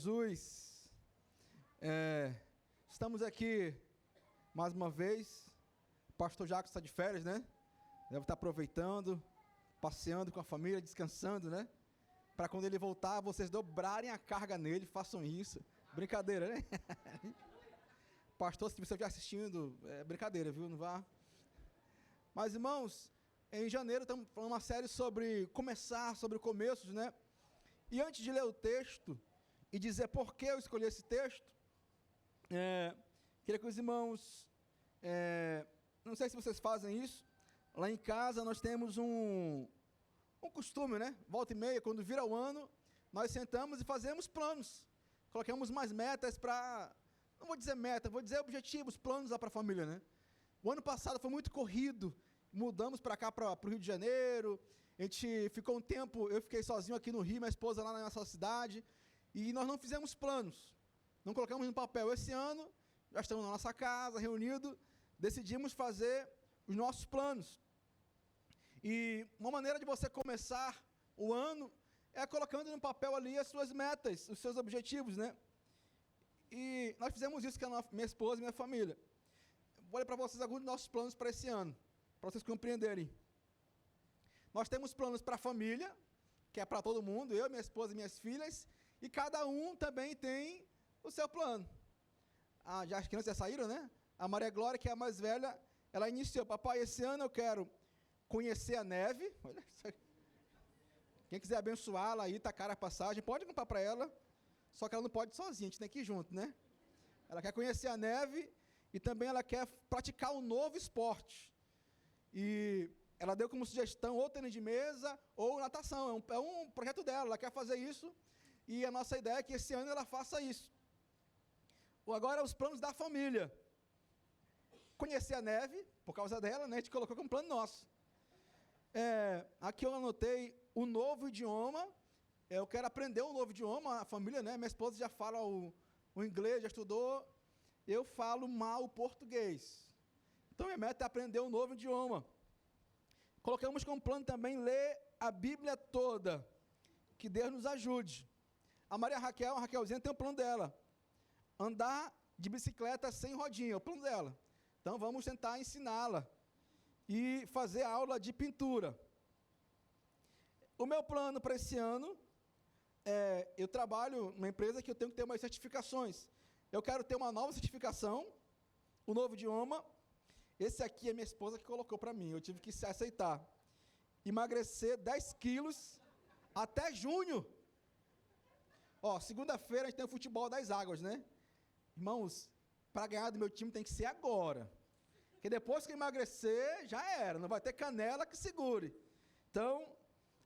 Jesus, estamos aqui mais uma vez. O pastor Jacques está de férias, né? Deve estar aproveitando, passeando com a família, descansando, né? Para quando ele voltar, vocês dobrarem a carga nele, façam isso. Brincadeira, né? Pastor, se você estiver assistindo, é brincadeira, viu? Não vá. Mas, irmãos, em janeiro estamos falando uma série sobre começar, sobre começos, né? E antes de ler o texto e dizer por que eu escolhi esse texto, queria que os irmãos, não sei se vocês fazem isso, lá em casa nós temos um costume, né? Volta e meia, quando vira o ano, nós sentamos e fazemos planos, colocamos mais metas para, não vou dizer meta, vou dizer objetivos, planos lá para a família, né? O ano passado foi muito corrido, mudamos para cá, para o Rio de Janeiro, a gente ficou um tempo, eu fiquei sozinho aqui no Rio, minha esposa lá na nossa cidade, e nós não fizemos planos, não colocamos no papel. Esse ano, já estamos na nossa casa, reunidos, decidimos fazer os nossos planos. E uma maneira de você começar o ano é colocando no papel ali as suas metas, os seus objetivos, né? E nós fizemos isso com a minha esposa e minha família. Vou ler para vocês alguns dos nossos planos para esse ano, para vocês compreenderem. Nós temos planos para a família, que é para todo mundo, eu, minha esposa e minhas filhas, e cada um também tem o seu plano. As crianças já saíram, né? A Maria Glória, que é a mais velha, ela iniciou: papai, esse ano eu quero conhecer a neve. Olha isso aí. Quem quiser abençoá-la aí, tacar a passagem, pode comprar para ela, só que ela não pode ir sozinha, a gente tem que ir junto, né? Ela quer conhecer a neve e também ela quer praticar um novo esporte. E ela deu como sugestão ou tênis de mesa ou natação, é um projeto dela, ela quer fazer isso, e a nossa ideia é que esse ano ela faça isso. Agora, os planos da família. Conhecer a neve, por causa dela, né, a gente colocou como plano nosso. Aqui eu anotei o novo idioma, eu quero aprender um novo idioma, a família, né, minha esposa já fala o inglês, já estudou, eu falo mal o português. Então, minha meta é aprender um novo idioma. Colocamos como plano também ler a Bíblia toda, que Deus nos ajude. A Raquelzinha tem o plano dela, andar de bicicleta sem rodinha, é o plano dela. Então vamos tentar ensiná-la e fazer aula de pintura. O meu plano para esse ano eu trabalho numa empresa que eu tenho que ter umas certificações. Eu quero ter uma nova certificação, um novo idioma. Esse aqui é minha esposa que colocou para mim, eu tive que aceitar. Emagrecer 10 quilos até junho. Segunda-feira a gente tem o futebol das águas, né? Irmãos, para ganhar do meu time tem que ser agora. Porque depois que emagrecer, já era, não vai ter canela que segure. Então,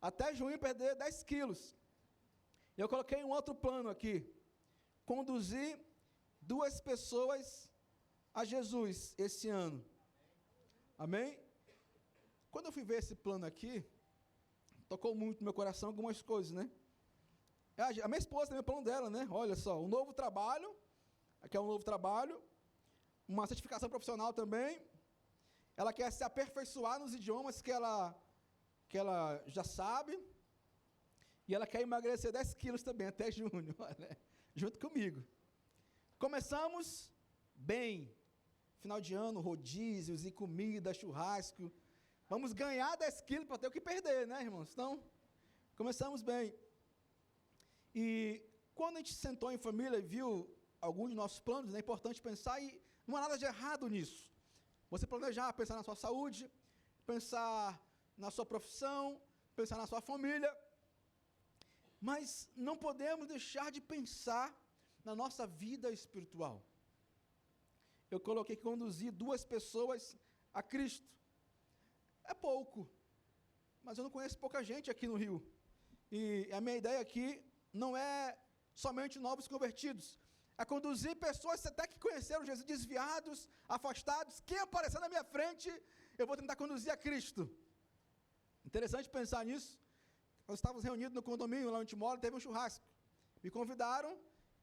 até junho perder 10 quilos. Eu coloquei um outro plano aqui. Conduzir 2 pessoas a Jesus esse ano. Amém? Quando eu fui ver esse plano aqui, tocou muito no meu coração algumas coisas, né? A minha esposa também, o plano dela, né? Olha só, um novo trabalho, aqui é um novo trabalho, uma certificação profissional também. Ela quer se aperfeiçoar nos idiomas que ela já sabe, e ela quer emagrecer 10 quilos também, até junho, olha, junto comigo. Começamos bem, final de ano, rodízios e comida, churrasco. Vamos ganhar 10 quilos para ter o que perder, né, irmãos? Então, começamos bem. E quando a gente sentou em família e viu alguns dos nossos planos, é importante pensar, e não há nada de errado nisso. Você planejar, pensar na sua saúde, pensar na sua profissão, pensar na sua família, mas não podemos deixar de pensar na nossa vida espiritual. Eu coloquei que conduzir 2 pessoas a Cristo. É pouco, mas eu não conheço pouca gente aqui no Rio. E a minha ideia aqui não é somente novos convertidos, é conduzir pessoas até que conheceram Jesus, desviados, afastados. Quem aparecer na minha frente, eu vou tentar conduzir a Cristo. Interessante pensar nisso. Nós estávamos reunidos no condomínio, lá onde a gente mora, teve um churrasco. Me convidaram,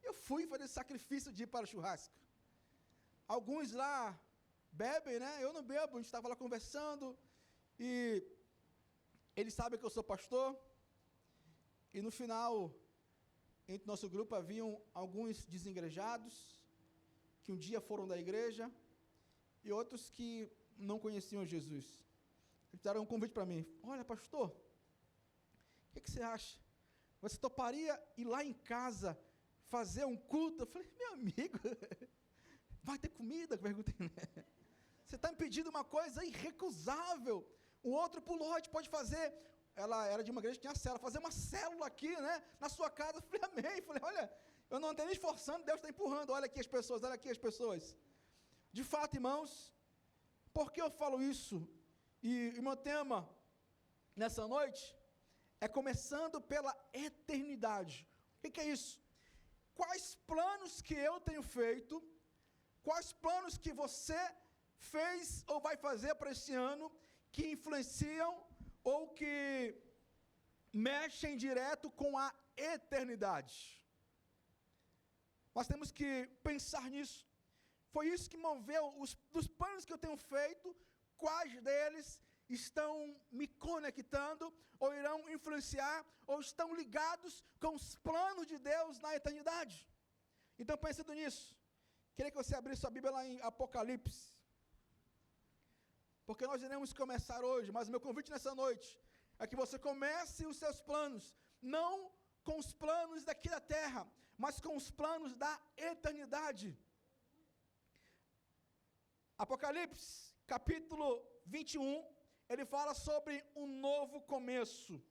eu fui fazer esse sacrifício de ir para o churrasco. Alguns lá bebem, né? Eu não bebo, a gente estava lá conversando, e eles sabem que eu sou pastor, e no final, entre nosso grupo haviam alguns desigrejados, que um dia foram da igreja, e outros que não conheciam Jesus. Eles fizeram um convite para mim. Olha, pastor, o que você acha? Você toparia ir lá em casa fazer um culto? Eu falei, meu amigo, vai ter comida? Perguntei, né? Você está me pedindo uma coisa irrecusável. O outro pulou, a gente pode fazer. Ela era de uma igreja que tinha célula, fazer uma célula aqui, né? Na sua casa. Eu falei, amém. Eu falei, olha, eu não estou nem esforçando, Deus está empurrando. Olha aqui as pessoas, olha aqui as pessoas. De fato, irmãos, por que eu falo isso? E o meu tema nessa noite é começando pela eternidade. O que é isso? Quais planos que eu tenho feito, quais planos que você fez ou vai fazer para esse ano, que influenciam ou que mexem direto com a eternidade. Nós temos que pensar nisso. Foi isso que moveu dos planos que eu tenho feito, quais deles estão me conectando, ou irão influenciar, ou estão ligados com os planos de Deus na eternidade. Então, pensando nisso, queria que você abrisse sua Bíblia lá em Apocalipse, porque nós iremos começar hoje, mas o meu convite nessa noite é que você comece os seus planos, não com os planos daqui da terra, mas com os planos da eternidade. Apocalipse, capítulo 21, ele fala sobre um novo começo,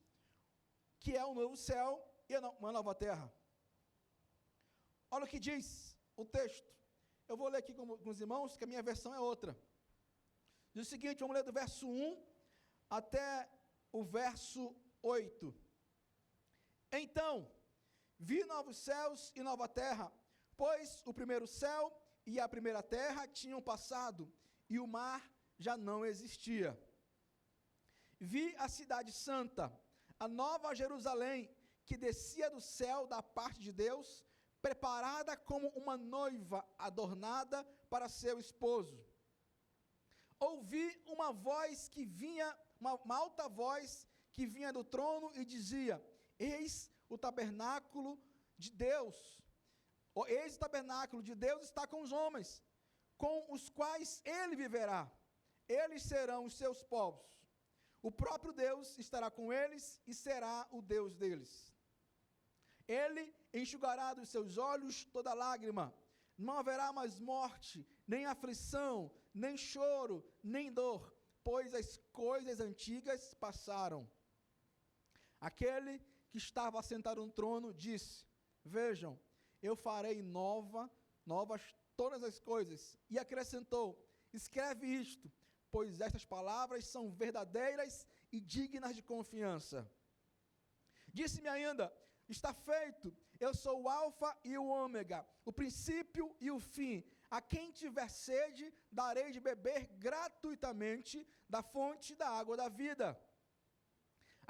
que é um novo céu e uma nova terra. Olha o que diz o texto. Eu vou ler aqui com os irmãos, que a minha versão é outra. Diz o seguinte, vamos ler do verso 1 até o verso 8. Então, vi novos céus e nova terra, pois o primeiro céu e a primeira terra tinham passado, e o mar já não existia. Vi a cidade santa, a nova Jerusalém, que descia do céu da parte de Deus, preparada como uma noiva adornada para seu esposo. Ouvi uma voz que vinha, uma alta voz que vinha do trono e dizia, eis o tabernáculo de Deus, eis o tabernáculo de Deus está com os homens, com os quais ele viverá, eles serão os seus povos, o próprio Deus estará com eles e será o Deus deles. Ele enxugará dos seus olhos toda lágrima, não haverá mais morte, nem aflição, nem choro, nem dor, pois as coisas antigas passaram. Aquele que estava assentado no trono disse, vejam, eu farei novas todas as coisas, e acrescentou, escreve isto, pois estas palavras são verdadeiras e dignas de confiança. Disse-me ainda, está feito, eu sou o alfa e o ômega, o princípio e o fim. A quem tiver sede, darei de beber gratuitamente da fonte da água da vida.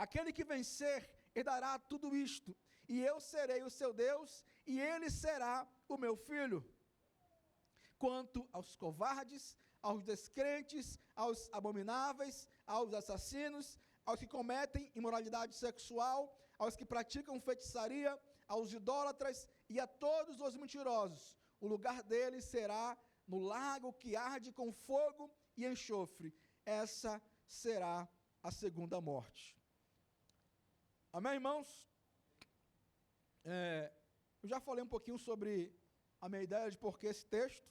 Aquele que vencer, herdará tudo isto, e eu serei o seu Deus, e ele será o meu filho. Quanto aos covardes, aos descrentes, aos abomináveis, aos assassinos, aos que cometem imoralidade sexual, aos que praticam feitiçaria, aos idólatras e a todos os mentirosos, o lugar deles será no lago que arde com fogo e enxofre. Essa será a segunda morte. Amém, irmãos? Eu já falei um pouquinho sobre a minha ideia de por que esse texto.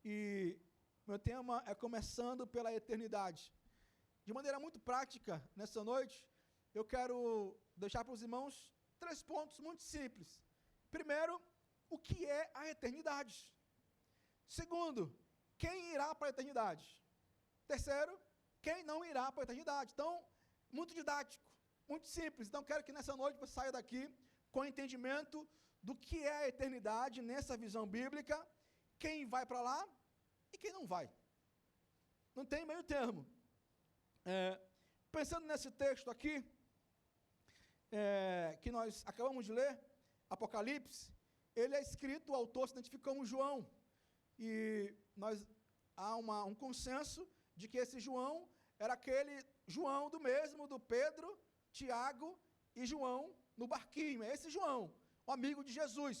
E meu tema é começando pela eternidade. De maneira muito prática, nessa noite, eu quero deixar para os irmãos 3 pontos muito simples. Primeiro, o que é a eternidade? Segundo, quem irá para a eternidade? Terceiro, quem não irá para a eternidade? Então, muito didático, muito simples. Então, quero que nessa noite você saia daqui com entendimento do que é a eternidade nessa visão bíblica, quem vai para lá e quem não vai. Não tem meio termo. Pensando nesse texto aqui, que nós acabamos de ler, Apocalipse, ele é escrito, o autor se identifica como João, e há um consenso de que esse João era aquele João do Pedro, Tiago e João no barquinho, é esse João. o amigo de Jesus.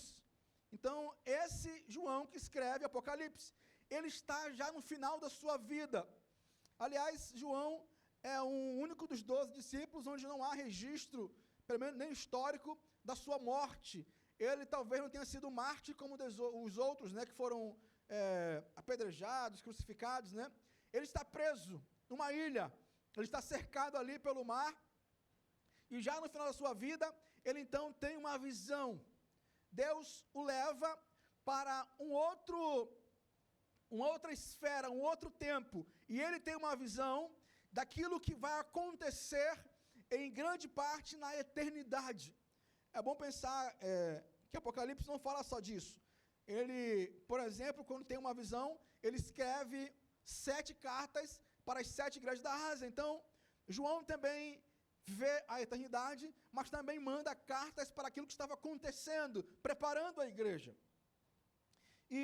Então, esse João que escreve Apocalipse, ele está já no final da sua vida. Aliás, João é o único dos 12 discípulos onde não há registro, pelo menos nem histórico, da sua morte. Ele talvez não tenha sido mártir como os outros, né, que foram apedrejados, crucificados, né? Ele está preso numa ilha, ele está cercado ali pelo mar, e já no final da sua vida, ele então tem uma visão. Deus o leva para uma outra esfera, um outro tempo, e ele tem uma visão daquilo que vai acontecer em grande parte na eternidade. É bom pensar que Apocalipse não fala só disso. Ele, por exemplo, quando tem uma visão, ele escreve 7 cartas para as 7 igrejas da Ásia. Então, João também vê a eternidade, mas também manda cartas para aquilo que estava acontecendo, preparando a igreja. E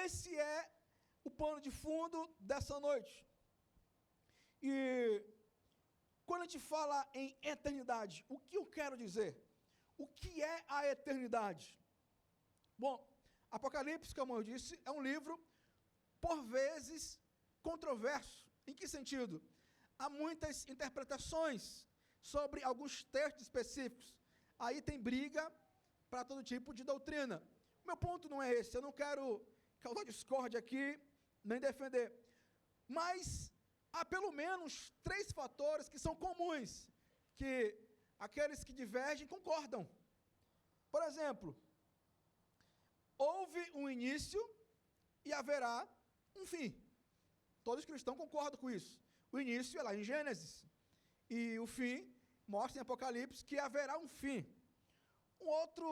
esse é o pano de fundo dessa noite. E quando a gente fala em eternidade, o que eu quero dizer? O que é a eternidade? Bom, Apocalipse, como eu disse, é um livro, por vezes, controverso. Em que sentido? Há muitas interpretações sobre alguns textos específicos. Aí tem briga para todo tipo de doutrina. Meu ponto não é esse, eu não quero causar discórdia aqui, nem defender. Mas há pelo menos 3 fatores que são comuns, que aqueles que divergem concordam. Por exemplo, houve um início e haverá um fim. Todos os cristãos concordam com isso. O início é lá em Gênesis. E o fim mostra em Apocalipse que haverá um fim. Um outro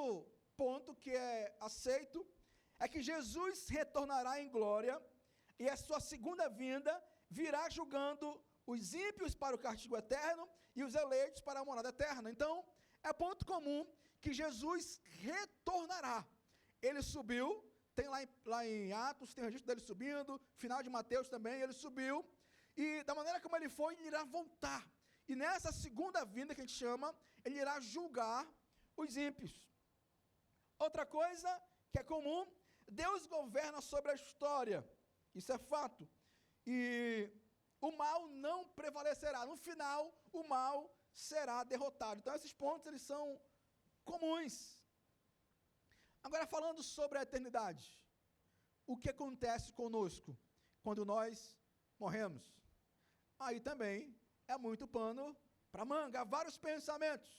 ponto que é aceito é que Jesus retornará em glória e a sua segunda vinda virá julgando os ímpios para o castigo eterno e os eleitos para a morada eterna. Então, é ponto comum que Jesus retornará. Ele subiu, tem lá em Atos, tem registro dele subindo, final de Mateus também, ele subiu, e da maneira como ele foi, ele irá voltar. E nessa segunda vinda que a gente chama, ele irá julgar os ímpios. Outra coisa que é comum, Deus governa sobre a história. Isso é fato. E o mal não prevalecerá. No final, o mal será derrotado. Então, esses pontos, eles são comuns. Agora, falando sobre a eternidade, o que acontece conosco quando nós morremos? Aí também é muito pano para manga, há vários pensamentos.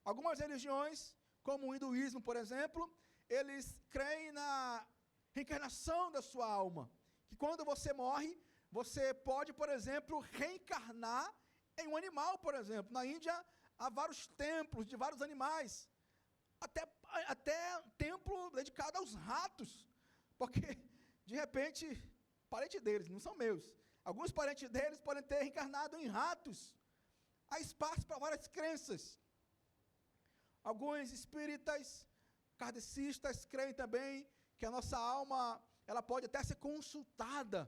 Algumas religiões, como o hinduísmo, por exemplo, eles creem na reencarnação da sua alma, que quando você morre, você pode, por exemplo, reencarnar em um animal, por exemplo. Na Índia, há vários templos de vários animais, até templo dedicado aos ratos, porque, de repente, parentes deles, não são meus, alguns parentes deles podem ter reencarnado em ratos. Há espaço para várias crenças. Alguns espíritas, kardecistas, creem também que a nossa alma, ela pode até ser consultada.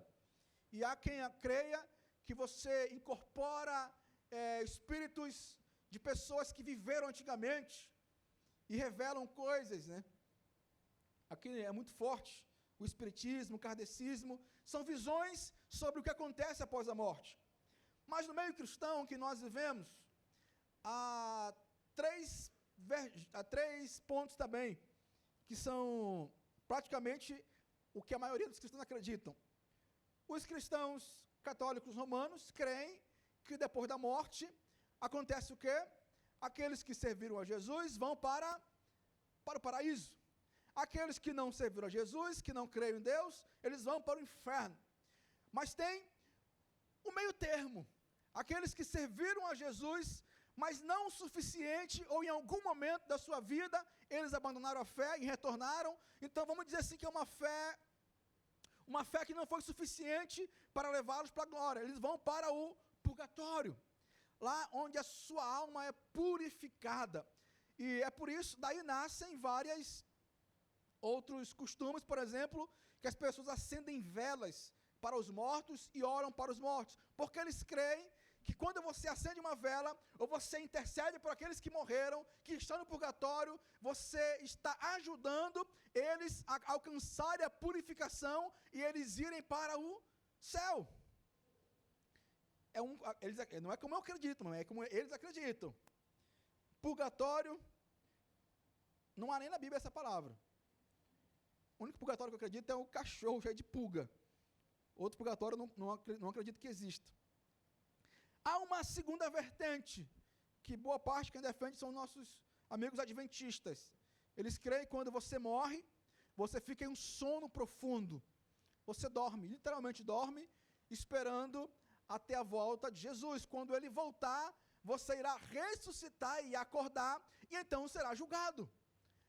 E há quem creia que você incorpora espíritos de pessoas que viveram antigamente e revelam coisas, né? Aqui é muito forte. O espiritismo, o kardecismo, são visões sobre o que acontece após a morte. Mas no meio cristão que nós vivemos, há três pontos também, que são praticamente o que a maioria dos cristãos acreditam. Os cristãos católicos romanos creem que depois da morte acontece o quê? Aqueles que serviram a Jesus vão para o paraíso. Aqueles que não serviram a Jesus, que não creem em Deus, eles vão para o inferno. Mas tem o meio termo. Aqueles que serviram a Jesus, mas não o suficiente, ou em algum momento da sua vida, eles abandonaram a fé e retornaram. Então vamos dizer assim que é uma fé que não foi suficiente para levá-los para a glória. Eles vão para o purgatório, lá onde a sua alma é purificada. E é por isso, daí nascem vários outros costumes, por exemplo, que as pessoas acendem velas para os mortos e oram para os mortos, porque eles creem que quando você acende uma vela, ou você intercede por aqueles que morreram, que estão no purgatório, você está ajudando eles a alcançarem a purificação e eles irem para o céu. Não é como eu acredito, mas é como eles acreditam. Purgatório, não há nem na Bíblia essa palavra. O único purgatório que eu acredito é o cachorro cheio de pulga. Outro purgatório não acredito que exista. Há uma segunda vertente, que boa parte quem defende são nossos amigos adventistas. Eles creem que quando você morre, você fica em um sono profundo. Você dorme, literalmente dorme, esperando até a volta de Jesus. Quando ele voltar, você irá ressuscitar e acordar, e então será julgado.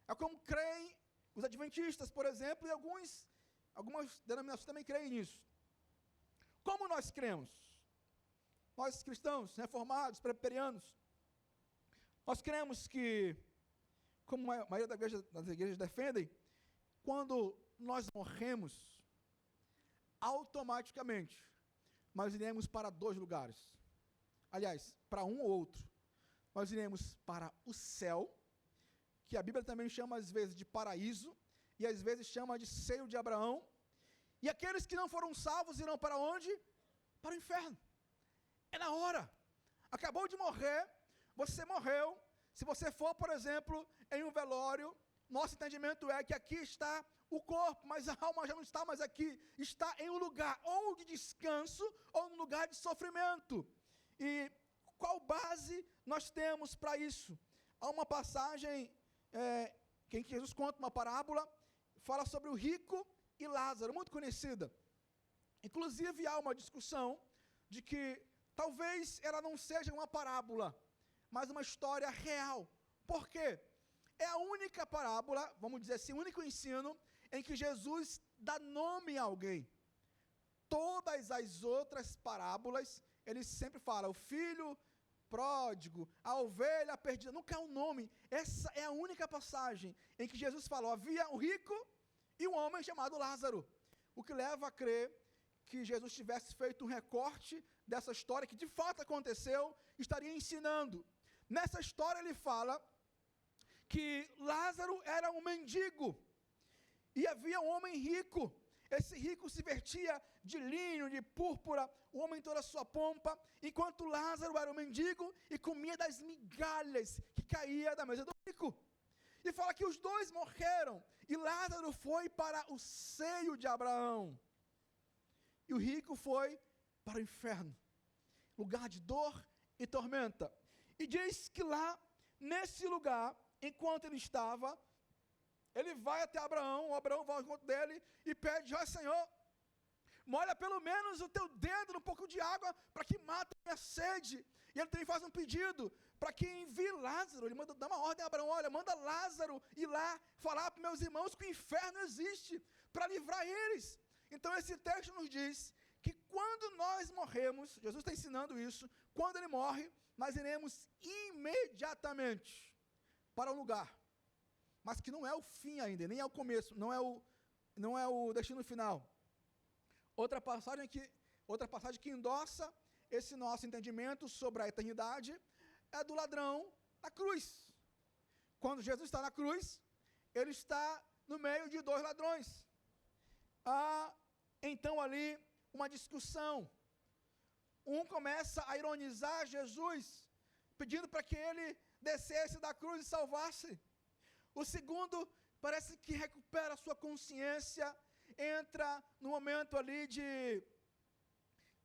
É como creem os adventistas, por exemplo, e algumas denominações também creem nisso. Como nós cremos? Nós cristãos, reformados, presbiterianos, nós cremos que, como a maioria das igrejas defendem, quando nós morremos, automaticamente, nós iremos para 2 lugares. Aliás, para um ou outro. Nós iremos para o céu, que a Bíblia também chama às vezes de paraíso, e às vezes chama de seio de Abraão. E aqueles que não foram salvos irão para onde? Para o inferno. É na hora. Acabou de morrer, você morreu. Se você for, por exemplo, em um velório, nosso entendimento é que aqui está o corpo, mas a alma já não está mais aqui. Está em um lugar ou de descanso, ou um lugar de sofrimento. E qual base nós temos para isso? Há uma passagem em que Jesus conta uma parábola, fala sobre o rico e Lázaro, muito conhecida. Inclusive há uma discussão de que talvez ela não seja uma parábola, mas uma história real. Por quê? É a única parábola, vamos dizer assim, o único ensino em que Jesus dá nome a alguém. Todas as outras parábolas, ele sempre fala, o filho pródigo, a ovelha perdida, nunca há um nome. Essa é a única passagem em que Jesus falou, havia um rico e um homem chamado Lázaro. O que leva a crer que Jesus tivesse feito um recorte dessa história, que de fato aconteceu, estaria ensinando. Nessa história ele fala que Lázaro era um mendigo, e havia um homem rico. Esse rico se vestia de linho, de púrpura, o homem toda a sua pompa, enquanto Lázaro era um mendigo e comia das migalhas que caía da mesa do rico. E fala que os dois morreram, e Lázaro foi para o seio de Abraão, e o rico foi para o inferno, lugar de dor e tormenta. E diz que lá, nesse lugar, enquanto ele estava, ele vai até Abraão, o Abraão vai ao encontro dele e pede, ó Senhor, molha pelo menos o teu dedo num pouco de água para que mate a minha sede. E ele também faz um pedido para que envie Lázaro. Ele dá uma ordem a Abraão, olha, manda Lázaro ir lá falar para meus irmãos que o inferno existe, para livrar eles. Então esse texto nos diz que quando nós morremos, Jesus está ensinando isso, quando ele morre, nós iremos imediatamente para um lugar, mas que não é o fim ainda, nem é o começo, não é o destino final. Outra passagem que endossa esse nosso entendimento sobre a eternidade é do ladrão na cruz. Quando Jesus está na cruz, ele está no meio de 2 ladrões. Há então ali uma discussão. Um começa a ironizar Jesus, pedindo para que ele descesse da cruz e salvasse. O segundo parece que recupera a sua consciência, entra no momento ali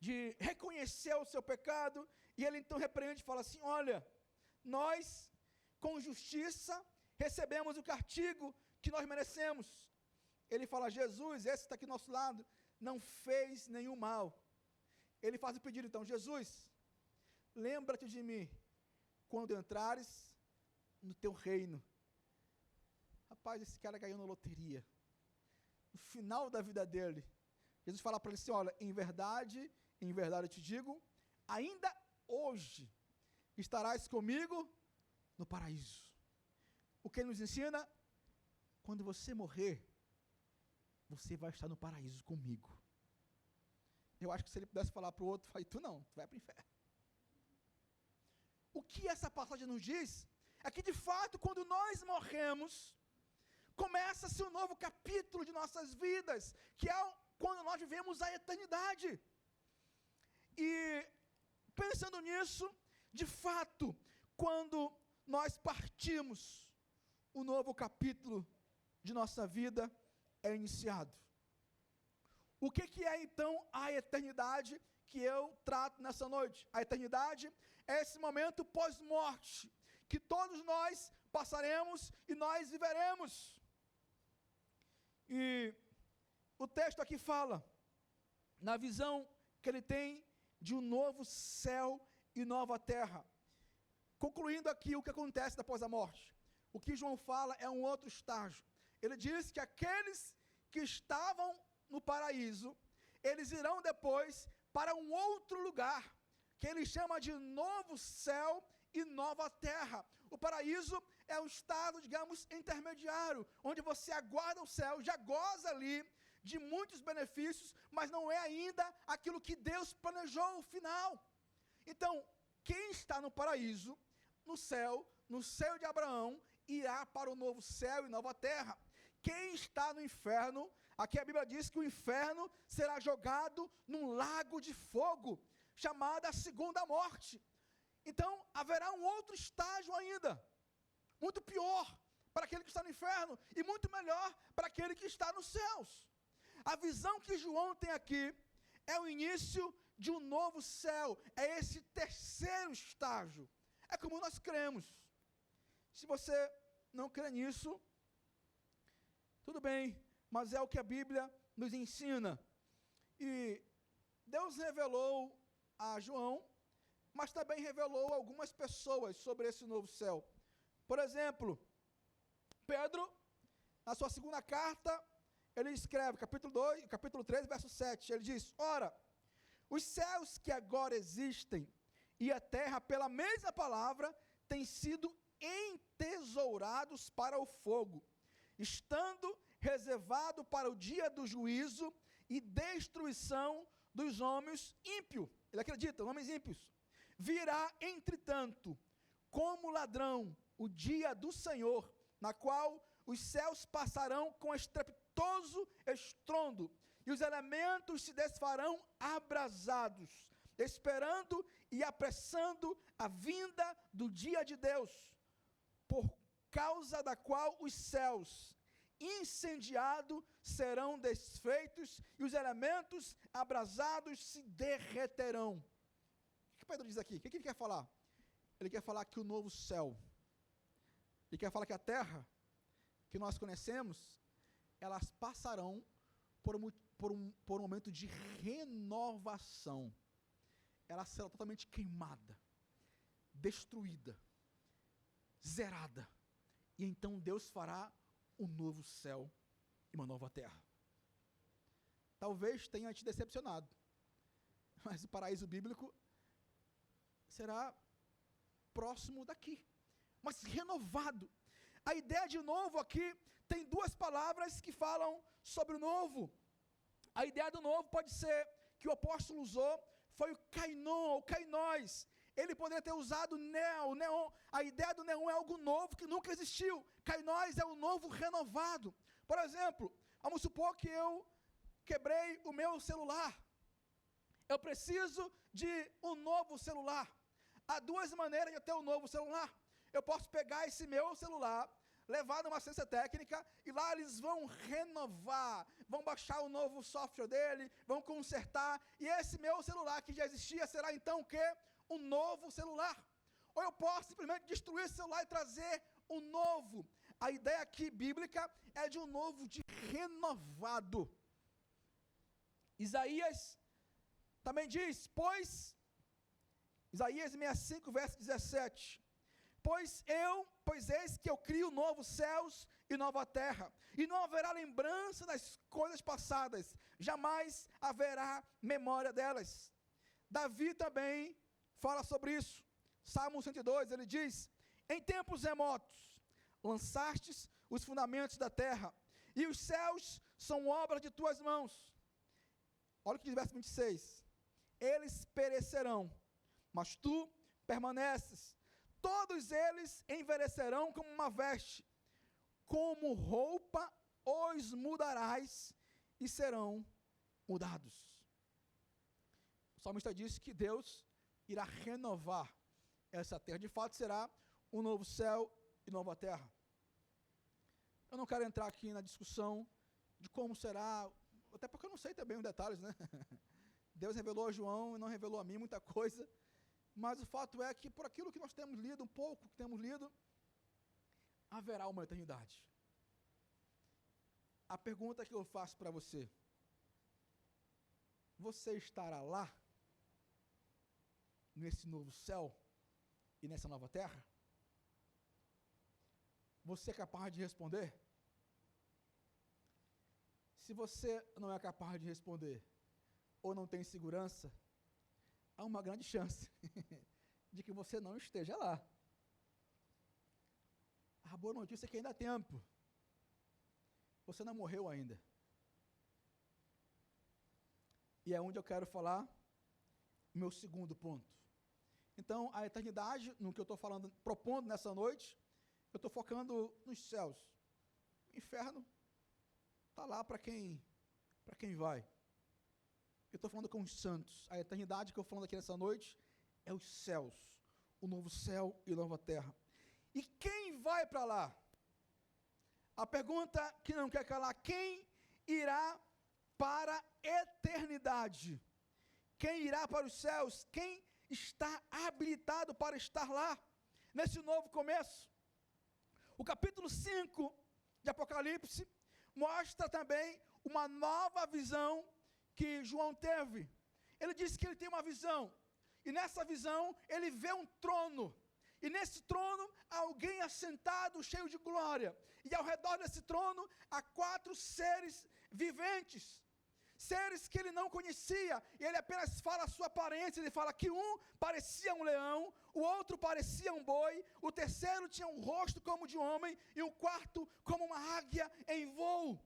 de reconhecer o seu pecado, e ele então repreende e fala assim, olha, nós com justiça recebemos o castigo que nós merecemos. Ele fala, Jesus, esse está aqui do nosso lado, não fez nenhum mal. Ele faz o pedido então, Jesus, lembra-te de mim quando entrares no teu reino. Rapaz, esse cara ganhou na loteria. No final da vida dele, Jesus fala para ele assim, olha, em verdade eu te digo, ainda hoje estarás comigo no paraíso. O que ele nos ensina? Quando você morrer, você vai estar no paraíso comigo. Eu acho que se ele pudesse falar para o outro, tu não, tu vai para o inferno. o que essa passagem nos diz é que, de fato, quando nós morremos, começa-se um novo capítulo de nossas vidas, que é quando nós vivemos a eternidade. E, pensando nisso, de fato, quando nós partimos, o novo capítulo de nossa vida é iniciado. O que é então a eternidade que eu trato nessa noite? A eternidade é esse momento pós-morte, que todos nós passaremos e nós viveremos. E o texto aqui fala, na visão que ele tem de um novo céu e nova terra. Concluindo aqui o que acontece depois da morte. O que João fala é um outro estágio. Ele diz que aqueles que estavam no paraíso, eles irão depois para um outro lugar, que ele chama de novo céu e nova terra. O paraíso é um estado, digamos, intermediário, onde você aguarda o céu, já goza ali de muitos benefícios, mas não é ainda aquilo que Deus planejou o final. Então, quem está no paraíso, no céu de Abraão, irá para o novo céu e nova terra. Quem está no inferno, aqui a Bíblia diz que o inferno será jogado num lago de fogo, chamada segunda morte. Então, haverá um outro estágio ainda, muito pior para aquele que está no inferno, e muito melhor para aquele que está nos céus. A visão que João tem aqui é o início de um novo céu, é esse terceiro estágio. É como nós cremos. Se você não crê nisso, tudo bem, mas é o que a Bíblia nos ensina. E Deus revelou a João, mas também revelou a algumas pessoas sobre esse novo céu. Por exemplo, Pedro, na sua segunda carta, ele escreve, capítulo 3, verso 7, ele diz: ora, os céus que agora existem e a terra, pela mesma palavra, têm sido entesourados para o fogo, estando reservado para o dia do juízo e destruição dos homens ímpios. Ele acredita, homens ímpios. Virá, entretanto, como ladrão, o dia do Senhor, na qual os céus passarão com estrepitoso estrondo, e os elementos se desfarão abrasados, esperando e apressando a vinda do dia de Deus, por causa da qual os céus incendiados serão desfeitos e os elementos abrasados se derreterão. O que Pedro diz aqui? O que ele quer falar? Ele quer falar que o novo céu, ele quer falar que a terra que nós conhecemos, elas passarão por um momento de renovação. Ela será totalmente queimada, destruída, zerada. E então Deus fará um novo céu e uma nova terra. Talvez tenha te decepcionado, mas o paraíso bíblico será próximo daqui, mas renovado. A ideia de novo aqui tem duas palavras que falam sobre o novo. A ideia do novo pode ser, que o apóstolo usou, foi o kainon, ou kainós. Ele poderia ter usado neon. A ideia do neon é algo novo que nunca existiu. Kainós é o novo renovado. Por exemplo, vamos supor que eu quebrei o meu celular. Eu preciso de um novo celular. Há duas maneiras de ter um novo celular. Eu posso pegar esse meu celular, levar numa assistência técnica, e lá eles vão renovar, vão baixar o novo software dele, vão consertar, e esse meu celular que já existia será então o quê? Um novo celular. Ou eu posso simplesmente destruir esse celular e trazer um novo. A ideia aqui bíblica é de um novo, de renovado. Isaías também diz, Isaías 65, verso 17, pois eis que eu crio novos céus e nova terra, e não haverá lembrança das coisas passadas, jamais haverá memória delas. Davi também fala sobre isso. Salmo 102, ele diz, em tempos remotos, lançastes os fundamentos da terra, e os céus são obra de tuas mãos. Olha o que diz o verso 26, eles perecerão, mas tu permaneces, todos eles envelhecerão como uma veste, como roupa os mudarás e serão mudados. O salmista disse que Deus irá renovar essa terra. De fato, será um novo céu e nova terra. Eu não quero entrar aqui na discussão de como será, até porque eu não sei também os detalhes, né? Deus revelou a João e não revelou a mim muita coisa, mas o fato é que por aquilo que nós temos lido, um pouco que temos lido, haverá uma eternidade. A pergunta que eu faço para você: você estará lá, nesse novo céu e nessa nova terra? Você é capaz de responder? Se você não é capaz de responder, ou não tem segurança, há uma grande chance de que você não esteja lá. A boa notícia é que ainda há tempo. Você não morreu ainda. E é onde eu quero falar o meu segundo ponto. Então, a eternidade, no que eu estou falando, propondo nessa noite, eu estou focando nos céus. O inferno está lá para quem vai. Eu estou falando com os santos. A eternidade que eu estou falando aqui nessa noite é os céus, o novo céu e nova terra. E quem vai para lá? A pergunta que não quer calar: quem irá para a eternidade? Quem irá para os céus? Quem está habilitado para estar lá, nesse novo começo? O capítulo 5 de Apocalipse mostra também uma nova visão que João teve. Ele disse que ele tem uma visão, e nessa visão ele vê um trono, e nesse trono há alguém assentado, cheio de glória, e ao redor desse trono há 4 seres viventes, seres que ele não conhecia, e ele apenas fala a sua aparência. Ele fala que um parecia um leão, o outro parecia um boi, o terceiro tinha um rosto como de homem, e o quarto como uma águia em voo.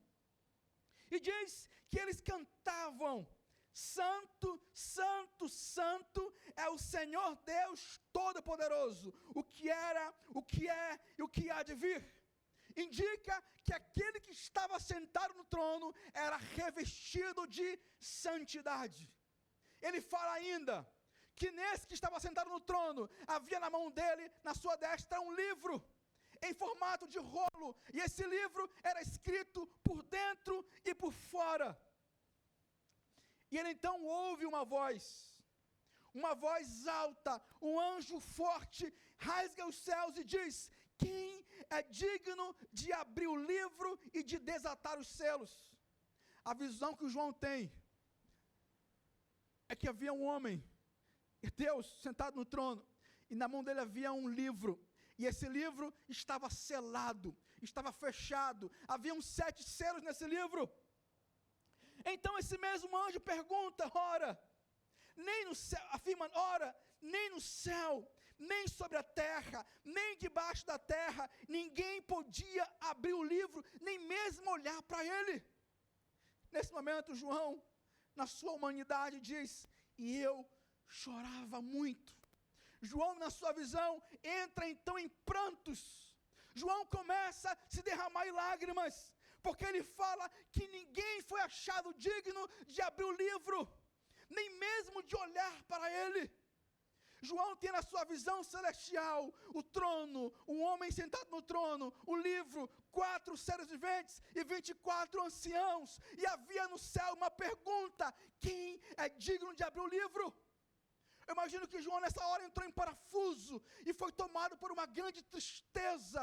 E diz que eles cantavam: Santo, Santo, Santo é o Senhor Deus Todo-Poderoso, o que era, o que é e o que há de vir. Indica que aquele que estava sentado no trono era revestido de santidade. Ele fala ainda que nesse que estava sentado no trono, havia na mão dele, na sua destra, um livro em formato de rolo, e esse livro era escrito por dentro e por fora. E ele então ouve uma voz alta, um anjo forte, rasga os céus e diz: quem é digno de abrir o livro e de desatar os selos? A visão que o João tem é que havia um homem, Deus, sentado no trono, e na mão dele havia um livro, e esse livro estava selado, estava fechado, haviam 7 selos nesse livro. Então esse mesmo anjo pergunta: ora, nem no céu, afirma, ora, nem no céu, nem sobre a terra, nem debaixo da terra, ninguém podia abrir o livro, nem mesmo olhar para ele. Nesse momento, João, na sua humanidade, diz: e eu chorava muito. João, na sua visão, entra então em prantos. João começa a se derramar em lágrimas, porque ele fala que ninguém foi achado digno de abrir o livro, nem mesmo de olhar para ele. João tem na sua visão celestial o trono, um homem sentado no trono, o livro, 4 seres viventes e 24 anciãos, e havia no céu uma pergunta: quem é digno de abrir o livro? Eu imagino que João nessa hora entrou em parafuso e foi tomado por uma grande tristeza.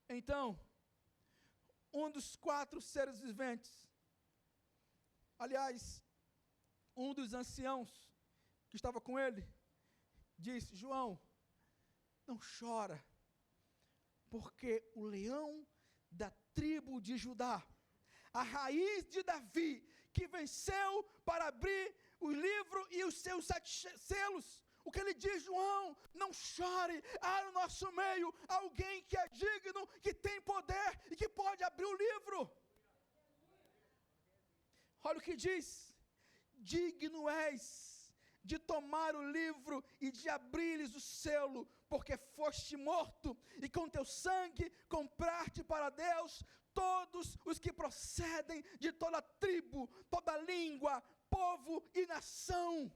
Então, um dos 4 seres viventes, aliás, um dos anciãos que estava com ele, disse: João, não chora, porque o leão da tribo de Judá, a raiz de Davi, que venceu para abrir o livro e os seus 7 selos, o que ele diz: João, não chore, há no nosso meio alguém que é digno, que tem poder e que pode abrir o livro. Olha o que diz: digno és de tomar o livro e de abrir-lhes o selo, porque foste morto, e com teu sangue compraste para Deus todos os que procedem de toda tribo, toda língua, povo e nação.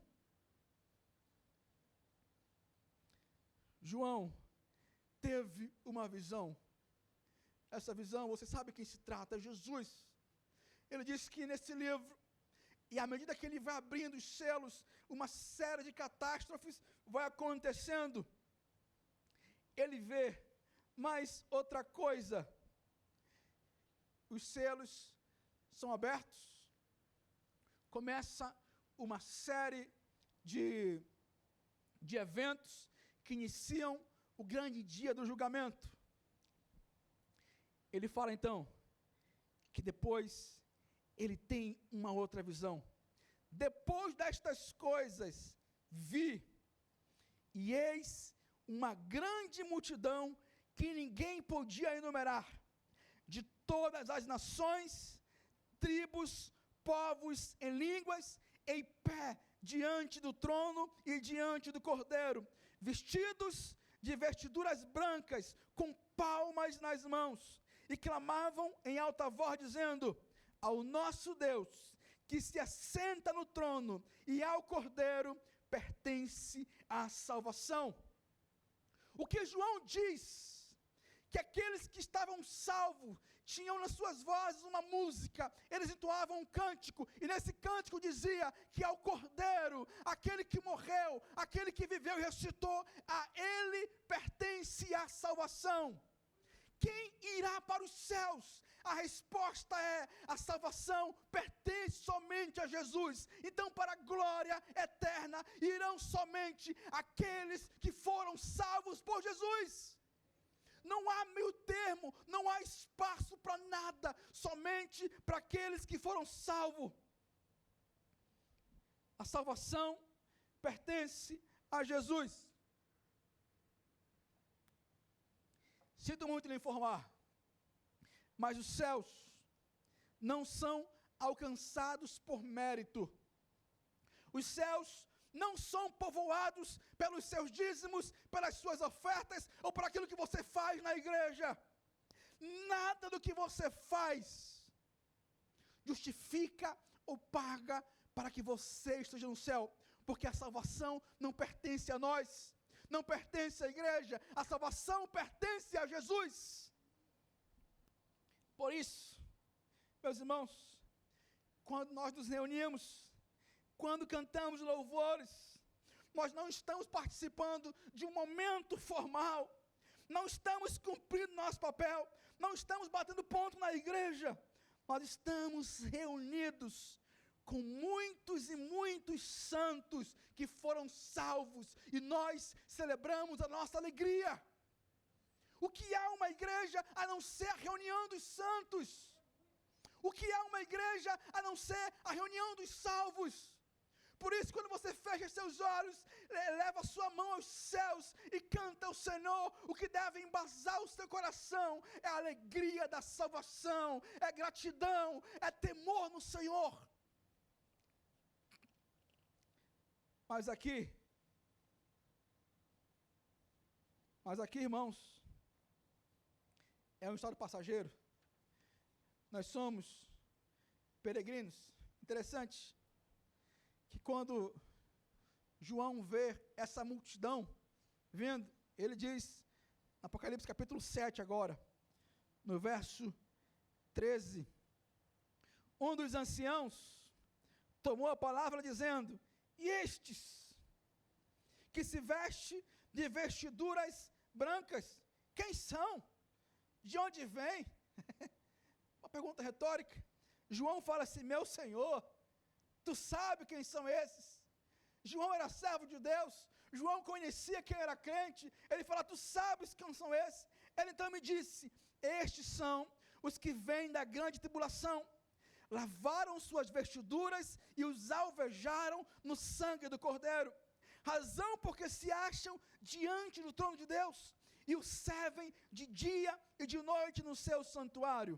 João teve uma visão. Essa visão, você sabe quem se trata, é Jesus. Ele disse que nesse livro, e à medida que ele vai abrindo os selos, uma série de catástrofes vai acontecendo. Ele vê mais outra coisa. Os selos são abertos. Começa uma série de eventos que iniciam o grande dia do julgamento. Ele fala então que depois ele tem uma outra visão. Depois destas coisas vi, e eis uma grande multidão que ninguém podia enumerar, de todas as nações, tribos, povos e línguas, em pé diante do trono e diante do Cordeiro, vestidos de vestiduras brancas, com palmas nas mãos, e clamavam em alta voz, dizendo: ao nosso Deus, que se assenta no trono, e ao Cordeiro, pertence a salvação. O que João diz, que aqueles que estavam salvos, tinham nas suas vozes uma música, eles entoavam um cântico, e nesse cântico dizia que ao Cordeiro, aquele que morreu, aquele que viveu e ressuscitou, a ele pertence a salvação. Quem irá para os céus? A resposta é: a salvação pertence somente a Jesus. Então, para a glória eterna, irão somente aqueles que foram salvos por Jesus. Não há meio termo, não há espaço para nada, somente para aqueles que foram salvos. A salvação pertence a Jesus. Sinto muito lhe informar, mas os céus não são alcançados por mérito. Os céus não são povoados pelos seus dízimos, pelas suas ofertas, ou por aquilo que você faz na igreja. Nada do que você faz justifica ou paga para que você esteja no céu, porque a salvação não pertence a nós, não pertence à igreja, a salvação pertence a Jesus. Por isso, meus irmãos, quando nós nos reunimos, quando cantamos louvores, nós não estamos participando de um momento formal, não estamos cumprindo nosso papel, não estamos batendo ponto na igreja, nós estamos reunidos com muitos e muitos santos que foram salvos, e nós celebramos a nossa alegria. O que é uma igreja a não ser a reunião dos santos? O que é uma igreja a não ser a reunião dos salvos? Por isso, quando você fecha seus olhos, leva a sua mão aos céus e canta ao Senhor, o que deve embasar o seu coração é a alegria da salvação, é gratidão, é temor no Senhor. Mas aqui, irmãos, é um estado passageiro. Nós somos peregrinos. Interessante que quando João vê essa multidão vindo, ele diz, Apocalipse capítulo 7 agora, no verso 13, um dos anciãos tomou a palavra dizendo: e estes que se vestem de vestiduras brancas, quem são? De onde vêm? Uma pergunta retórica. João fala assim: meu Senhor, tu sabe quem são esses? João era servo de Deus, João conhecia quem era crente, ele fala: tu sabes quem são esses? Ele então me disse: estes são os que vêm da grande tribulação, lavaram suas vestiduras e os alvejaram no sangue do Cordeiro, razão porque se acham diante do trono de Deus, e o servem de dia e de noite no seu santuário.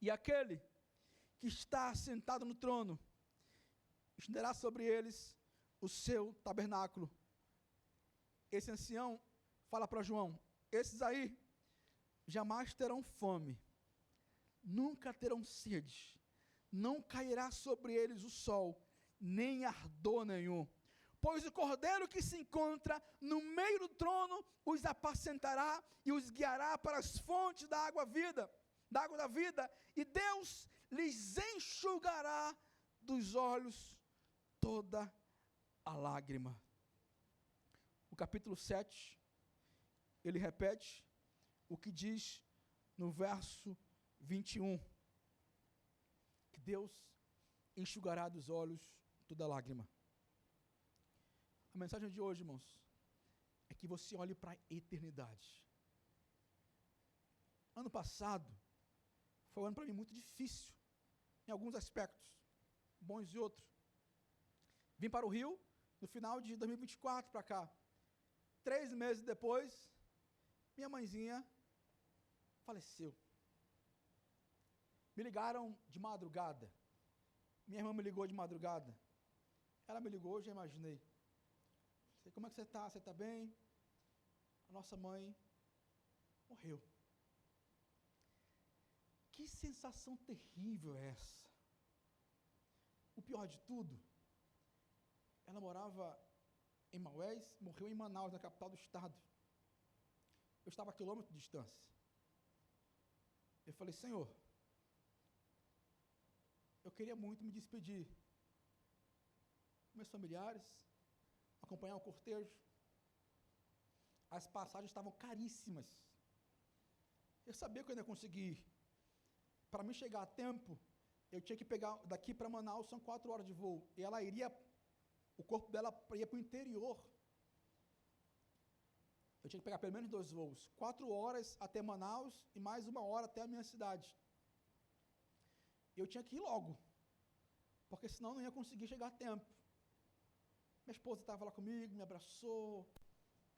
E aquele que está sentado no trono estenderá sobre eles o seu tabernáculo. Esse ancião fala para João: esses aí jamais terão fome, nunca terão sede, não cairá sobre eles o sol, nem ardor nenhum, pois o cordeiro que se encontra no meio do trono os apacentará e os guiará para as fontes da água da vida, e Deus lhes enxugará dos olhos toda a lágrima. O capítulo 7, ele repete o que diz no verso 21, que Deus enxugará dos olhos toda lágrima. A mensagem de hoje, irmãos, é que você olhe para a eternidade. Ano passado foi um ano para mim muito difícil, em alguns aspectos, bons e outros. Vim para o Rio no final de 2024 para cá. 3 meses depois, minha mãezinha faleceu. Me ligaram de madrugada. Minha irmã me ligou de madrugada. Ela me ligou, eu já imaginei. Falei: como é que você está? Você está bem? A nossa mãe morreu. Que sensação terrível é essa? O pior de tudo, ela morava em Maués, morreu em Manaus, na capital do estado. Eu estava a quilômetros de distância. Eu falei: Senhor, eu queria muito me despedir dos meus familiares, acompanhar o cortejo. As passagens estavam caríssimas. Eu sabia que eu ainda ia conseguir. Para mim chegar a tempo, eu tinha que pegar daqui para Manaus, são 4 horas de voo. E ela iria, o corpo dela ia para o interior. Eu tinha que pegar pelo menos 2 voos. 4 horas até Manaus e mais 1 hora até a minha cidade. Eu tinha que ir logo, porque senão não ia conseguir chegar a tempo. Minha esposa estava lá comigo, me abraçou,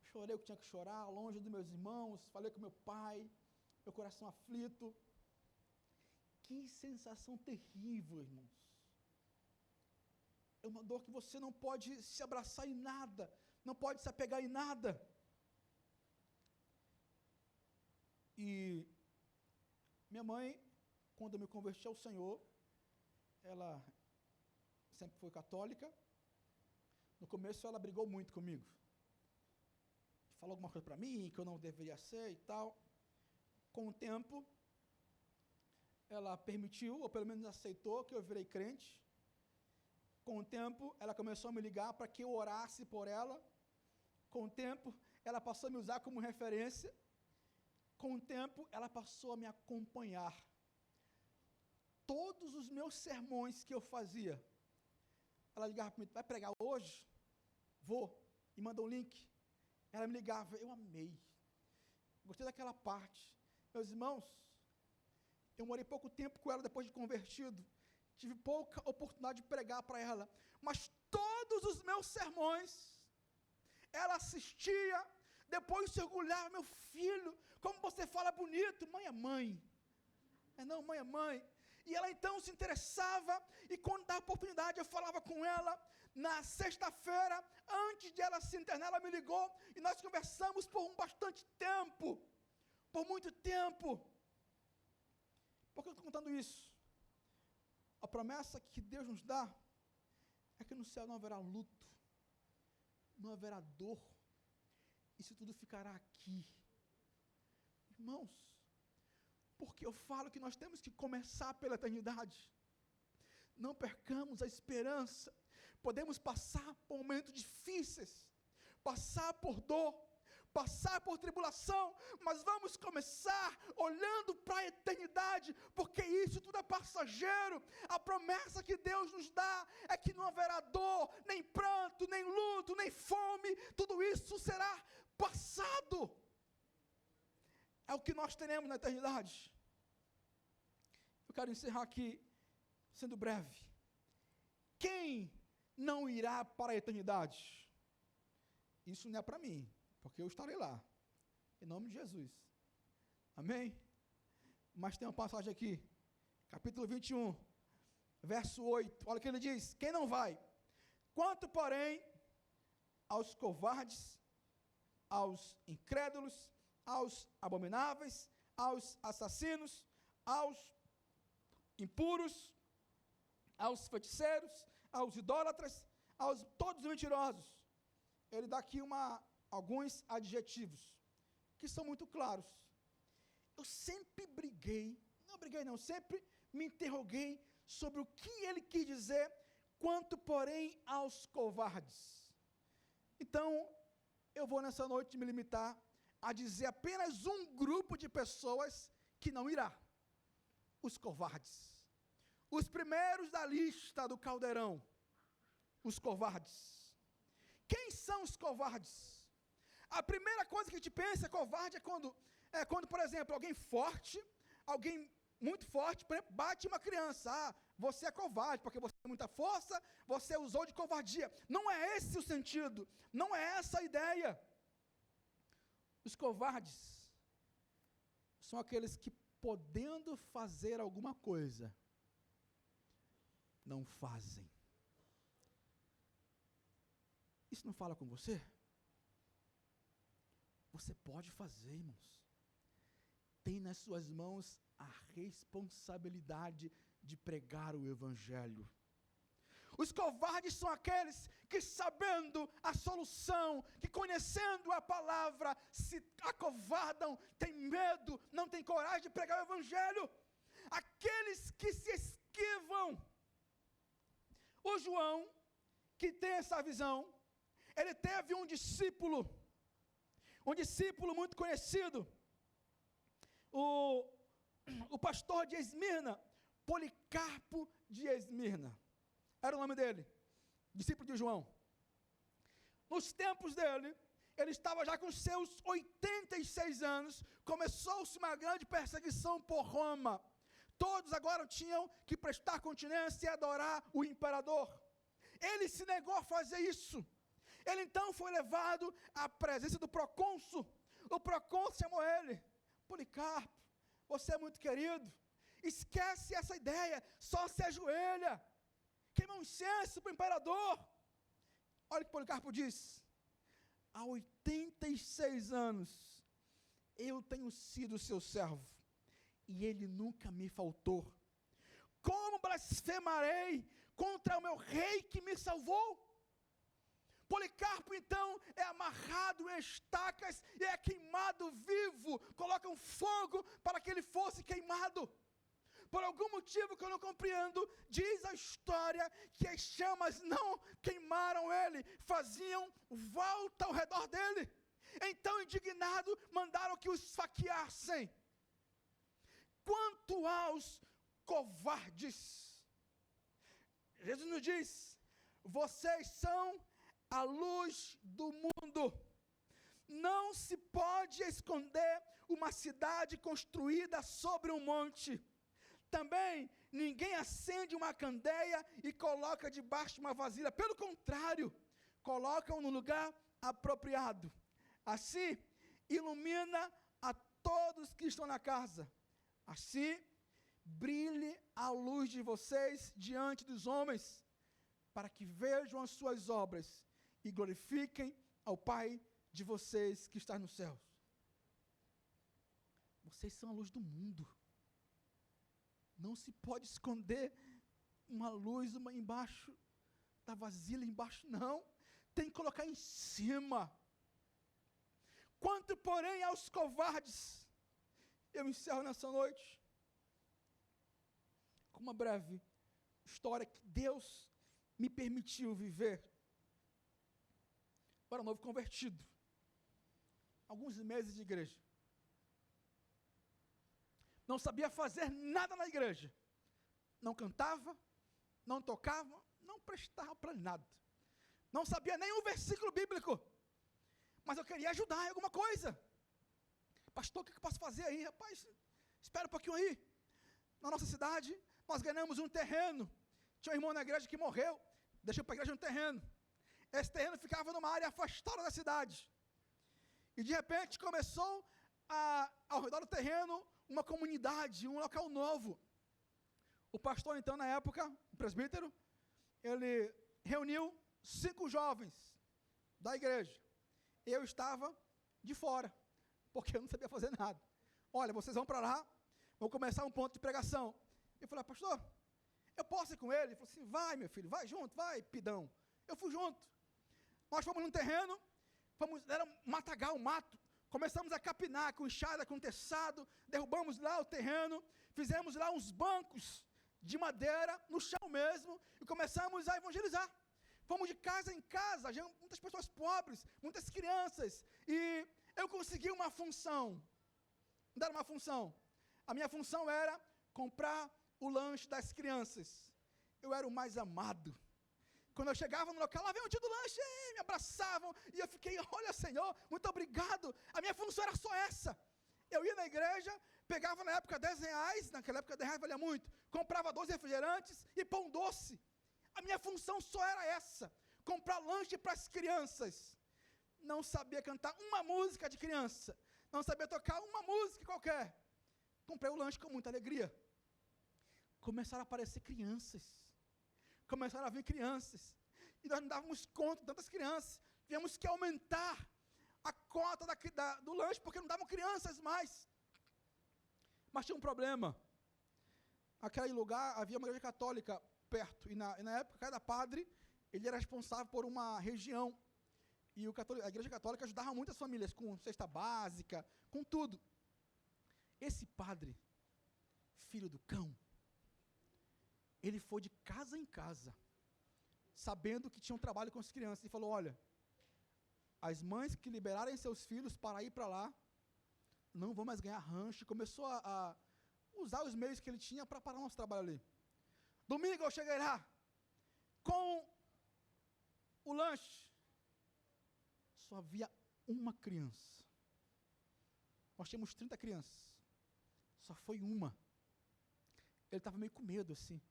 chorei o que tinha que chorar, longe dos meus irmãos, falei com meu pai, meu coração aflito. Que sensação terrível, irmãos. É uma dor que você não pode se abraçar em nada, não pode se apegar em nada. E minha mãe, quando eu me converti ao Senhor, ela sempre foi católica. No começo ela brigou muito comigo. Falou alguma coisa para mim, que eu não deveria ser e tal. Com o tempo, ela permitiu, ou pelo menos aceitou, que eu virei crente. Com o tempo, ela começou a me ligar para que eu orasse por ela. Com o tempo, ela passou a me usar como referência. Com o tempo, ela passou a me acompanhar. Todos os meus sermões que eu fazia, ela ligava para mim: vai pregar hoje? Vou. E manda um link. Ela me ligava, eu amei. Gostei daquela parte. Meus irmãos, eu morei pouco tempo com ela depois de convertido. Tive pouca oportunidade de pregar para ela. Mas todos os meus sermões, ela assistia, depois se orgulhava: meu filho, como você fala bonito. Mãe é mãe. Não, mãe é mãe. E ela então se interessava, e quando dava oportunidade eu falava com ela. Na sexta-feira, antes de ela se internar, ela me ligou, e nós conversamos por bastante tempo, por muito tempo. Por que eu estou contando isso? A promessa que Deus nos dá é que no céu não haverá luto, não haverá dor, isso tudo ficará aqui. Irmãos, porque eu falo que nós temos que começar pela eternidade. Não percamos a esperança. Podemos passar por momentos difíceis, passar por dor, passar por tribulação, mas vamos começar olhando para a eternidade, porque isso tudo é passageiro. A promessa que Deus nos dá é que não haverá dor, nem pranto, nem luto, nem fome, tudo isso será passado. É o que nós teremos na eternidade. Eu quero encerrar aqui, sendo breve. Quem não irá para a eternidade? Isso não é para mim, porque eu estarei lá, em nome de Jesus. Amém? Mas tem uma passagem aqui, capítulo 21, verso 8, olha o que ele diz: quem não vai? Quanto, porém, aos covardes, aos incrédulos, aos abomináveis, aos assassinos, aos impuros, aos feiticeiros, aos idólatras, aos todos os mentirosos. Ele dá aqui alguns adjetivos, que são muito claros. Eu sempre sempre me interroguei sobre o que ele quis dizer, quanto, porém, aos covardes. Então, eu vou nessa noite me limitar a dizer apenas um grupo de pessoas que não irá: os covardes. Os primeiros da lista do caldeirão, os covardes. Quem são os covardes? A primeira coisa que a gente pensa covarde é quando, por exemplo, alguém muito forte, por exemplo, bate uma criança. Ah, você é covarde, porque você tem muita força, você usou de covardia. Não é esse o sentido, não é essa a ideia. Os covardes são aqueles que, podendo fazer alguma coisa, não fazem. Isso não fala com você? Você pode fazer, irmãos. Tem nas suas mãos a responsabilidade de pregar o evangelho. Os covardes são aqueles que, sabendo a solução, que conhecendo a palavra, se acovardam, têm medo, não têm coragem de pregar o evangelho. Aqueles que se esquivam. O João, que tem essa visão, ele teve um discípulo muito conhecido, o pastor de Esmirna, Policarpo de Esmirna, era o nome dele, discípulo de João. Nos tempos dele, ele estava já com seus 86 anos, começou-se uma grande perseguição por Roma. Todos agora tinham que prestar continência e adorar o imperador. Ele se negou a fazer isso. Ele então foi levado à presença do procônsul. O procônsul chamou ele: Policarpo, você é muito querido, esquece essa ideia, só se ajoelha, queima um incenso para o imperador. Olha o que Policarpo diz: há 86 anos eu tenho sido seu servo, e ele nunca me faltou. Como blasfemarei contra o meu rei que me salvou? Policarpo então é amarrado em estacas e é queimado vivo. Colocam fogo para que ele fosse queimado. Por algum motivo que eu não compreendo, diz a história que as chamas não queimaram ele, faziam volta ao redor dele. Então, indignado, mandaram que o esfaqueassem. Quanto aos covardes, Jesus nos diz: vocês são a luz do mundo. Não se pode esconder uma cidade construída sobre um monte. Também ninguém acende uma candeia e coloca debaixo de uma vasilha. Pelo contrário, colocam no lugar apropriado. Assim, ilumina a todos que estão na casa. Assim, brilhe a luz de vocês diante dos homens, para que vejam as suas obras e glorifiquem ao Pai de vocês que está nos céus. Vocês são a luz do mundo. Não se pode esconder uma luz embaixo da vasilha, embaixo não. Tem que colocar em cima. Quanto, porém, aos covardes, eu encerro nessa noite com uma breve história que Deus me permitiu viver. Para novo convertido, alguns meses de igreja, não sabia fazer nada na igreja, não cantava, não tocava, não prestava para nada, não sabia nem um versículo bíblico, mas eu queria ajudar em alguma coisa. Pastor, o que eu posso fazer aí? Rapaz, espera um pouquinho aí. Na nossa cidade, nós ganhamos um terreno, tinha um irmão na igreja que morreu, deixou para a igreja um terreno. Esse terreno ficava numa área afastada da cidade. E de repente começou ao redor do terreno, uma comunidade, um local novo. O pastor então, na época, o presbítero, ele reuniu 5 jovens da igreja. Eu estava de fora, porque eu não sabia fazer nada. Olha, vocês vão para lá, vão começar um ponto de pregação. Eu falei, pastor, eu posso ir com ele? Ele falou assim, vai meu filho, vai junto, vai pidão. Eu fui junto. Nós fomos num terreno, era um matagal, um mato. Começamos a capinar com enxada, com teçado, derrubamos lá o terreno, fizemos lá uns bancos de madeira, no chão mesmo, e começamos a evangelizar. Fomos de casa em casa, muitas pessoas pobres, muitas crianças, e eu consegui uma função. Dar uma função. A minha função era comprar o lanche das crianças. Eu era o mais amado. Quando eu chegava no local, lá vem o tio do lanche, me abraçavam, e eu fiquei, olha Senhor, muito obrigado. A minha função era só essa. Eu ia na igreja, pegava na época R$10, naquela época R$10 valia muito, comprava 12 refrigerantes e pão doce. A minha função só era essa, comprar lanche para as crianças. Não sabia cantar uma música de criança, não sabia tocar uma música qualquer. Comprei o lanche com muita alegria. Começaram a aparecer crianças. Começaram a vir crianças. E nós não dávamos conta de tantas crianças. Tivemos que aumentar a cota do lanche, porque não davam crianças mais. Mas tinha um problema. Naquele lugar havia uma igreja católica perto. E na época, cada padre, ele era responsável por uma região. E a igreja católica ajudava muitas famílias, com cesta básica, com tudo. Esse padre, filho do cão, ele foi de casa em casa, sabendo que tinha um trabalho com as crianças, e falou, olha, as mães que liberarem seus filhos para ir para lá, não vão mais ganhar rancho. Começou a usar os meios que ele tinha para parar o nosso trabalho ali. Domingo eu cheguei lá, com o lanche, só havia uma criança. Nós tínhamos 30 crianças, só foi uma. Ele estava meio com medo assim.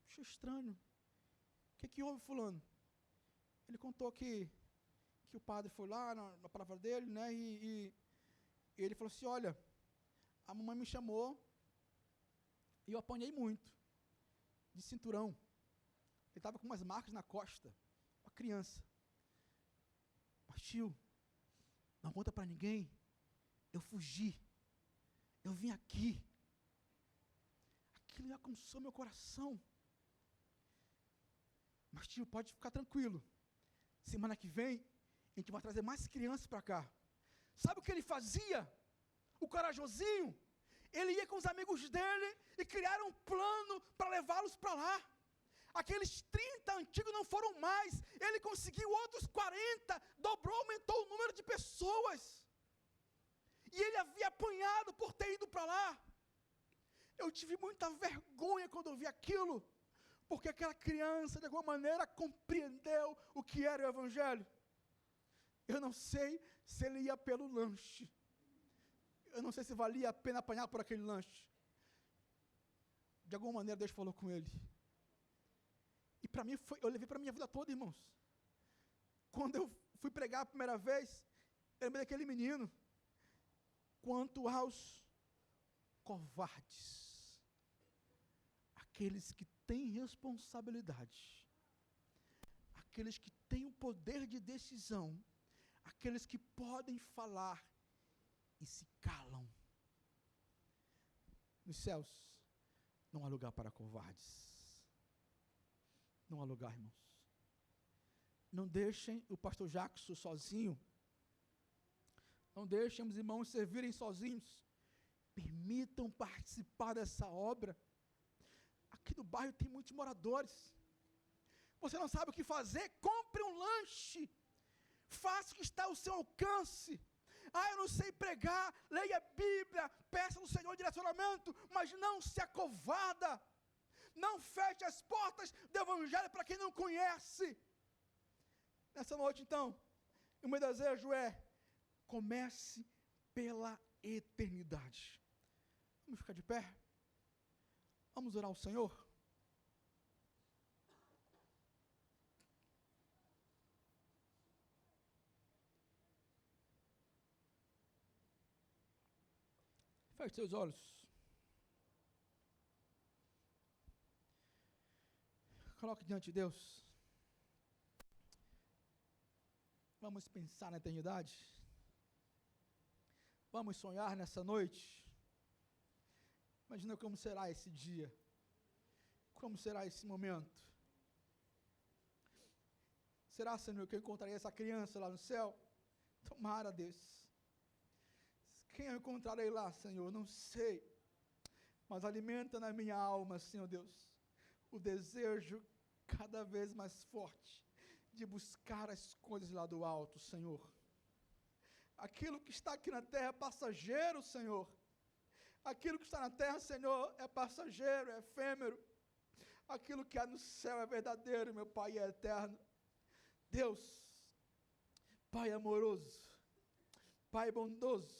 Achei estranho. O que houve, fulano? Ele contou que o padre foi lá na palavra dele, né? E ele falou assim, olha, a mamãe me chamou e eu apanhei muito, de cinturão. Ele estava com umas marcas na costa, uma criança. Mas tio, não conta para ninguém, eu fugi, eu vim aqui. Aquilo já alcançou meu coração. Mas tio, pode ficar tranquilo, semana que vem, a gente vai trazer mais crianças para cá. Sabe o que ele fazia? O corajosinho, ele ia com os amigos dele e criaram um plano para levá-los para lá. Aqueles 30 antigos não foram mais, ele conseguiu outros 40, dobrou, aumentou o número de pessoas. E ele havia apanhado por ter ido para lá. Eu tive muita vergonha quando eu vi aquilo, porque aquela criança, de alguma maneira, compreendeu o que era o Evangelho. Eu não sei se ele ia pelo lanche. Eu não sei se valia a pena apanhar por aquele lanche. De alguma maneira, Deus falou com ele. E para mim, eu levei para a minha vida toda, irmãos. Quando eu fui pregar a primeira vez, eu lembrei daquele menino. Quanto aos covardes, aqueles que têm responsabilidade, aqueles que têm o poder de decisão, aqueles que podem falar e se calam. Nos céus, não há lugar para covardes. Não há lugar, irmãos. Não deixem o pastor Jackson sozinho. Não deixem os irmãos servirem sozinhos. Permitam participar dessa obra. Aqui no bairro tem muitos moradores. Você não sabe o que fazer? Compre um lanche. Faça o que está ao seu alcance. Eu não sei pregar. Leia a Bíblia. Peça ao Senhor direcionamento. Mas não se acovarda. Não feche as portas do Evangelho para quem não conhece. Nessa noite, então, o meu desejo é: comece pela eternidade. Vamos ficar de pé? Vamos orar ao Senhor? Feche seus olhos. Coloque diante de Deus. Vamos pensar na eternidade? Vamos sonhar nessa noite? Imagina como será esse dia. Como será esse momento? Será, Senhor, que eu encontrarei essa criança lá no céu? Tomara, Deus. Quem eu encontrarei lá, Senhor? Não sei. Mas alimenta na minha alma, Senhor Deus, o desejo cada vez mais forte de buscar as coisas lá do alto, Senhor. Aquilo que está aqui na terra é passageiro, Senhor. Aquilo que está na terra, Senhor, é passageiro, é efêmero. Aquilo que há no céu é verdadeiro, meu Pai, é eterno. Deus, Pai amoroso, Pai bondoso,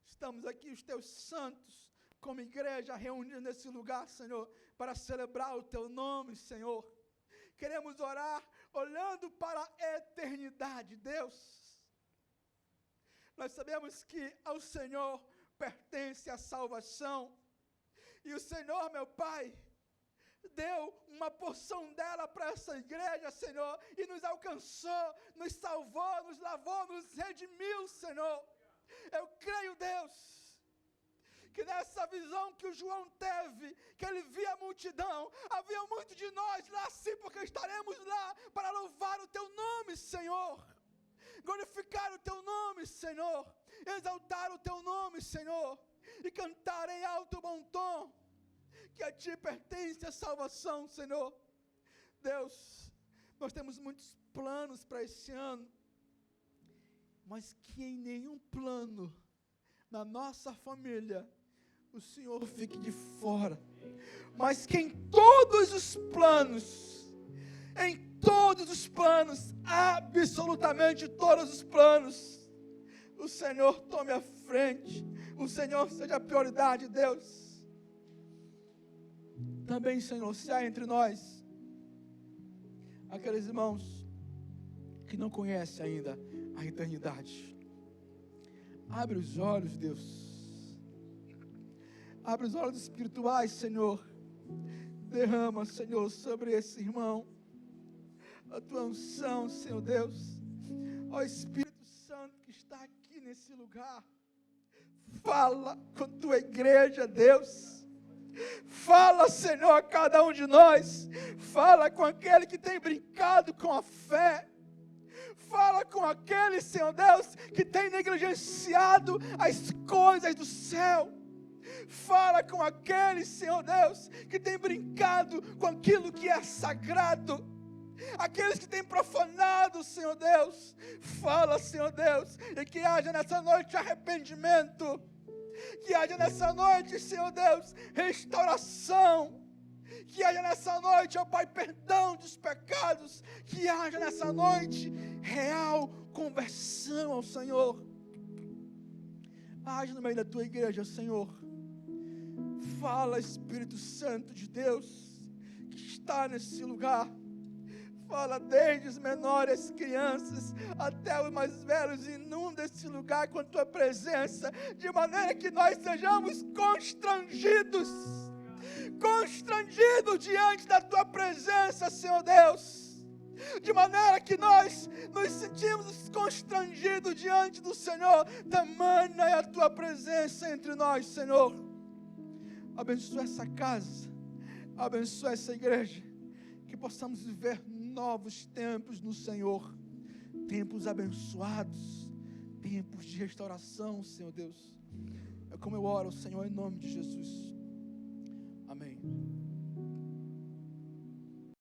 estamos aqui, os teus santos, como igreja, reunidos nesse lugar, Senhor, para celebrar o teu nome, Senhor. Queremos orar olhando para a eternidade, Deus. Nós sabemos que ao Senhor pertence a salvação, e o Senhor, meu Pai, deu uma porção dela para essa igreja, Senhor, e nos alcançou, nos salvou, nos lavou, nos redimiu, Senhor. Eu creio, Deus, que nessa visão que o João teve, que ele via a multidão, havia muito de nós lá sim, porque estaremos lá para louvar o teu nome, Senhor, glorificar o teu nome, Senhor, exaltar o teu nome, Senhor, e cantar em alto bom tom, que a ti pertence a salvação, Senhor. Deus, nós temos muitos planos para esse ano, mas que em nenhum plano, na nossa família, o Senhor fique de fora, mas que em todos os planos, absolutamente todos os planos, o Senhor tome a frente, o Senhor seja a prioridade, Deus. Também, Senhor, se há entre nós aqueles irmãos que não conhecem ainda a eternidade, abre os olhos, Deus, abre os olhos espirituais, Senhor, derrama, Senhor, sobre esse irmão a tua unção, Senhor Deus. Ó Espírito Santo que está aqui nesse lugar, fala com tua igreja, Deus. Fala, Senhor, a cada um de nós. Fala com aquele que tem brincado com a fé. Fala com aquele, Senhor Deus, que tem negligenciado as coisas do céu. Fala com aquele, Senhor Deus, que tem brincado com aquilo que é sagrado. Aqueles que têm profanado, Senhor Deus. Fala, Senhor Deus, e que haja nessa noite arrependimento. Que haja nessa noite, Senhor Deus, restauração. Que haja nessa noite, ó Pai, perdão dos pecados. Que haja nessa noite real conversão ao Senhor. Haja no meio da tua igreja, Senhor. Fala, Espírito Santo de Deus, que está nesse lugar. Fala desde os menores, crianças, até os mais velhos, inunda esse lugar com a tua presença, de maneira que nós sejamos constrangidos diante da tua presença, Senhor Deus, de maneira que nós nos sentimos constrangidos diante do Senhor, tamanha é a tua presença entre nós, Senhor. Abençoa essa casa, abençoa essa igreja, que possamos viver novos tempos no Senhor, tempos abençoados, tempos de restauração, Senhor Deus. É como eu oro, Senhor, em nome de Jesus. Amém.